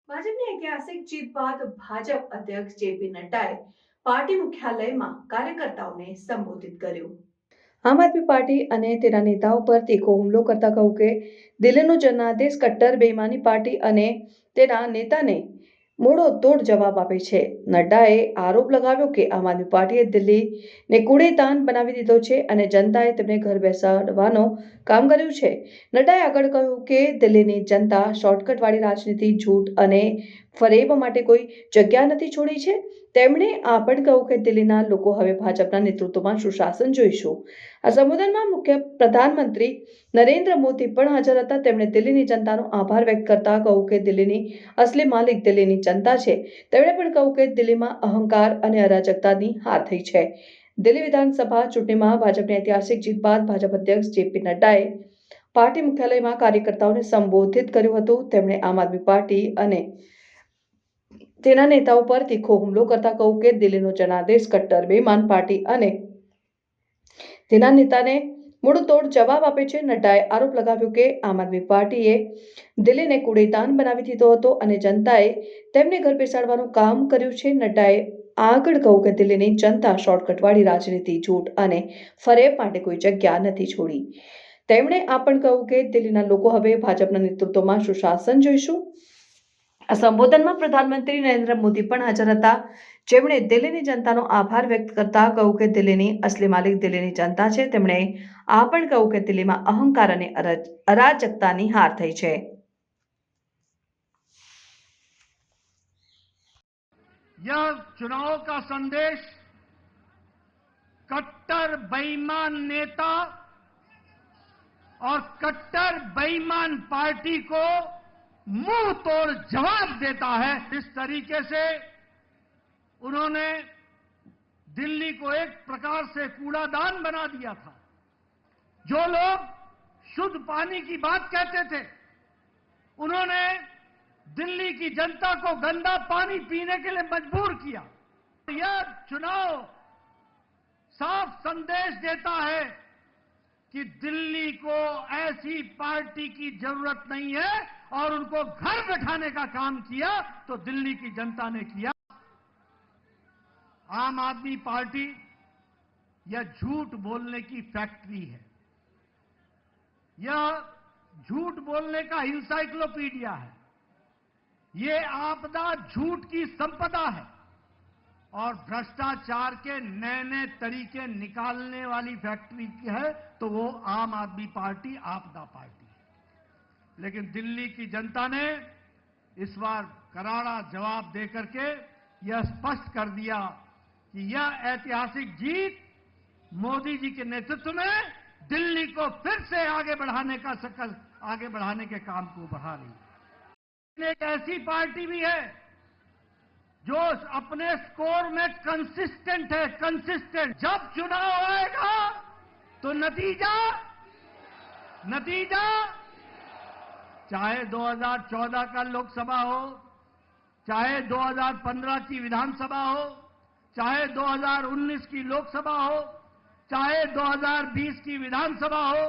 ભાજપની ઐતિહાસિક જીત બાદ ભાજપ અધ્યક્ષ જેપી નડ્ડાએ પાર્ટી મુખ્યાલયમાં કાર્યકર્તાઓને સંબોધિત કર્યું। આમ આદમી પાર્ટી અને તેના નેતાઓ પર તીખો હુમલો કરતા કહ્યું કે દિલ્હીનો જનાદેશ કટ્ટર બેઈમાની પાર્ટી અને તેના નેતાને મૂળો તોડ જવાબ આપે છે। નડ્ડાએ આરોપ લગાવ્યો કે આમ આદમી પાર્ટીએ દિલ્હીને કૂડેદાન બનાવી દીધો છે અને જનતાએ તેમને ઘર બેસાડવાનું કામ કર્યું છે। નડ્ડાએ આગળ કહ્યું કે દિલ્હીની જનતા શોર્ટકટવાળી રાજનીતિ, જૂઠ અને ફરેબ માટે કોઈ જગ્યા નથી છોડી છે। તેમણે આ પણ કહ્યું કે દિલ્હીના લોકો હવે ભાજપના નેતૃત્વમાં સુશાસન જોઈશું। આ સંબોધનમાં મુખ્ય પ્રધાનમંત્રી નરેન્દ્ર મોદી પણ હાજર હતા। તેમણે દિલ્હીની જનતાનો આભાર વ્યક્ત કરતા કહ્યું કે દિલ્હીની અસલી માલિક દિલ્હીની જનતા છે। તેમણે પણ કહ્યું કે દિલ્હીમાં અહંકાર અને અરાજકતાની હાર થઈ છે। દિલ્હી વિધાનસભા ચૂંટણીમાં ભાજપની ઐતિહાસિક જીત બાદ ભાજપ અધ્યક્ષ જેપી નડ્ડાએ પાર્ટી મુખ્યાલયમાં કાર્યકર્તાઓને સંબોધિત કર્યું હતું। તેમણે આમ આદમી પાર્ટી અને તેના નેતાઓ પર તીખો હુમલો કરતા કહ્યું કે દિલ્હીનો જનાદેશ કટ્ટર બેઈમાન પાર્ટી અને તેના નેતાને મૂળતોડ જવાબ આપે છે। નડ્ડાએ આરોપ લગાવ્યો કે આમ આદમી પાર્ટીએ દિલ્હીને કૂડેદાન બનાવી દીધો હતો અને જનતાએ તેમને ઘર બેસાડવાનું કામ કર્યું છે। નડ્ડાએ આગળ કહ્યું કે દિલ્હીની જનતા શોર્ટકટવાળી રાજનીતિ, જૂઠ અને ફરેબ માટે કોઈ જગ્યા નથી છોડી। તેમણે આ પણ કહ્યું કે દિલ્હીના લોકો હવે ભાજપના નેતૃત્વમાં સુશાસન જોઈશું। આ સંબોધનમાં પ્રધાનમંત્રી નરેન્દ્ર મોદી પણ હાજર હતા। જેમણે દિલ્હીની જનતાનો આભાર વ્યક્ત કરતા કહ્યું કે દિલ્હીની અસલી માલિક દિલ્હીની જનતા છે। તેમણે આ પણ કહ્યું કે દિલ્હીમાં અહંકાર અને અરાજકતાની હાર થઈ છે। यह चुनाव का संदेश कट्टर बेईमान नेता और कट्टर बेईमान पार्टी को मुंह तोड़ जवाब देता है। इस तरीके से उन्होंने दिल्ली को एक प्रकार से कूड़ादान बना दिया था। जो लोग शुद्ध पानी की बात कहते थे, उन्होंने दिल्ली की जनता को गंदा पानी पीने के लिए मजबूर किया। यह चुनाव साफ संदेश देता है कि दिल्ली को ऐसी पार्टी की जरूरत नहीं है और उनको घर बैठाने का काम किया तो दिल्ली की जनता ने किया। आम आदमी पार्टी यह झूठ बोलने की फैक्ट्री है। यह झूठ बोलने का इंसाइक्लोपीडिया है। ये आपदा झूठ की संपदा है और भ्रष्टाचार के नए नए तरीके निकालने वाली फैक्ट्री है तो वो आम आदमी पार्टी आपदा पार्टी है। लेकिन दिल्ली की जनता ने इस बार करारा जवाब देकर के यह स्पष्ट कर दिया कि यह ऐतिहासिक जीत मोदी जी के नेतृत्व में दिल्ली को फिर से आगे बढ़ाने के काम को बढ़ा रही है। एक ऐसी पार्टी भी है जो अपने स्कोर में कंसिस्टेंट है। कंसिस्टेंट जब चुनाव आएगा तो नतीजा चाहे 2014 का लोकसभा हो, चाहे 2015 की विधानसभा हो, चाहे 2019 की लोकसभा हो, चाहे 2020 की विधानसभा हो,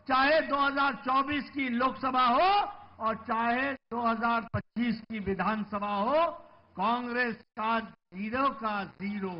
चाहे 2024 की लोकसभा हो और चाहे 2025 की विधानसभा हो, कांग्रेस का 0 का 0।